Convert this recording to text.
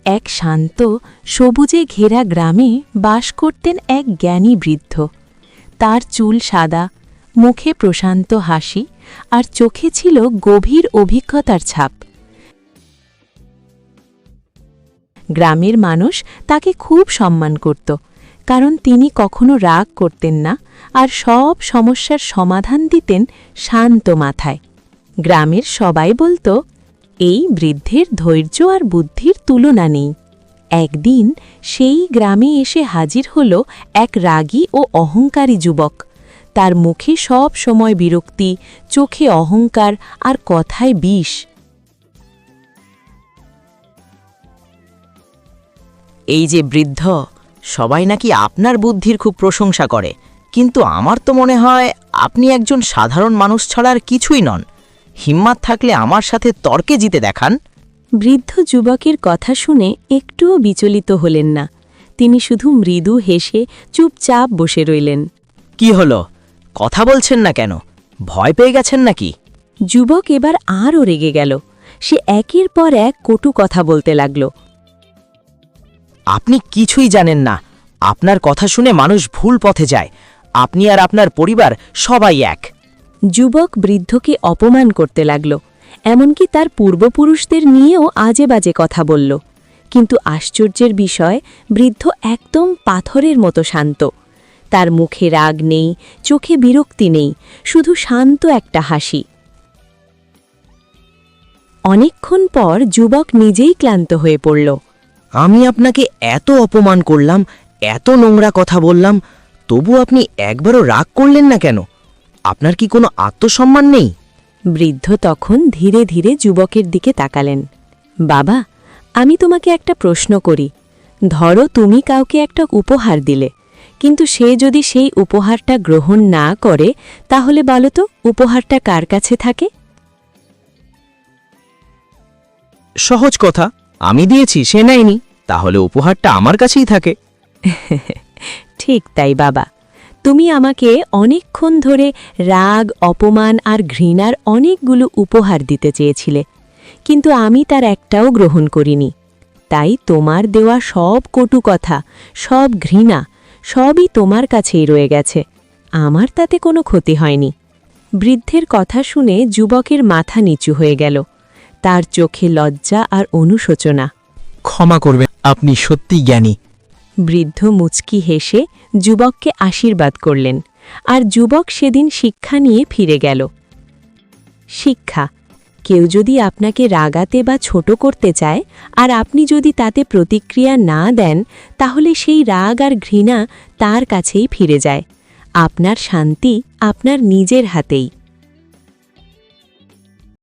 এক শান্ত সবুজে ঘেরা গ্রামে বাস করতেন এক জ্ঞানী বৃদ্ধ। তার চুল সাদা, মুখে প্রশান্ত হাসি আর চোখে ছিল গভীর অভিজ্ঞতার ছাপ। গ্রামের মানুষ তাকে খুব সম্মান করত, কারণ তিনি কখনো রাগ করতেন না আর সব সমস্যার সমাধান দিতেন শান্ত মাথায়। গ্রামের সবাই বলত, এই বৃদ্ধের ধৈর্য আর বুদ্ধির তুলনা নেই। একদিন সেই গ্রামে এসে হাজির হল এক রাগী ও অহংকারী যুবক। তার মুখে সব সময় বিরক্তি, চোখে অহংকার আর কথায় বিষ। এই যে বৃদ্ধ, সবাই নাকি আপনার বুদ্ধির খুব প্রশংসা করে, কিন্তু আমার তো মনে হয় আপনি একজন সাধারণ মানুষ ছাড়া আর কিছুই নন। হিম্মত থাকলে আমার সাথে তর্কে জিতে দেখান। বৃদ্ধ যুবকের কথা শুনে একটুও বিচলিত হলেন না। তিনি শুধু মৃদু হেসে চুপচাপ বসে রইলেন। কি হলো, কথা বলছেন না কেন? ভয় পেয়ে গেছেন নাকি? যুবক এবার আরও রেগে গেল। সে একের পর এক কটু কথা বলতে লাগল। আপনি কিছুই জানেন না। আপনার কথা শুনে মানুষ ভুল পথে যায়। আপনি আর আপনার পরিবার সবাই এক। যুবক বৃদ্ধকে অপমান করতে লাগল, এমনকি তার পূর্বপুরুষদের নিয়েও আজে বাজে কথা বলল। কিন্তু আশ্চর্যের বিষয়, বৃদ্ধ একদম পাথরের মতো শান্ত। তার মুখে রাগ নেই, চোখে বিরক্তি নেই, শুধু শান্ত একটা হাসি। অনেকক্ষণ পর যুবক নিজেই ক্লান্ত হয়ে পড়ল। আমি আপনাকে এত অপমান করলাম, এত নোংরা কথা বললাম, তবু আপনি একবারও রাগ করলেন না কেন? আপনার কি কোনো আত্মসম্মান নেই? বৃদ্ধ তখন ধীরে ধীরে যুবকের দিকে তাকালেন। বাবা, আমি তোমাকে একটা প্রশ্ন করি। ধরো তুমি কাউকে একটা উপহার দিলে, কিন্তু সে যদি সেই উপহারটা গ্রহণ না করে, তাহলে বলো তো উপহারটা কার কাছে থাকে? সহজ কথা, আমি দিয়েছি, সে নেয়নি, তাহলে উপহারটা আমার কাছেই থাকে। ঠিক তাই বাবা, তুমি আমাকে অনেকক্ষণ ধরে রাগ, অপমান আর ঘৃণার অনেকগুলো উপহার দিতে চেয়েছিলে, কিন্তু আমি তার একটাও গ্রহণ করিনি। তাই তোমার দেওয়া সব কটু কথা, সব ঘৃণা, সবই তোমার কাছেই রয়ে গেছে। আমার তাতে কোনো ক্ষতি হয়নি। বৃদ্ধের কথা শুনে যুবকের মাথা নিচু হয়ে গেল। তার চোখে লজ্জা আর অনুশোচনা। ক্ষমা করবেন, আপনি সত্যিই জ্ঞানী। বৃদ্ধ মুচকি হেসে যুবককে আশীর্বাদ করলেন, আর যুবক সেদিন শিক্ষা নিয়ে ফিরে গেল। শিক্ষা: কেউ যদি আপনাকে রাগাতে বা ছোট করতে চায়, আর আপনি যদি তাতে প্রতিক্রিয়া না দেন, তাহলে সেই রাগ আর ঘৃণা তার কাছেই ফিরে যায়। আপনার শান্তি আপনার নিজের হাতেই।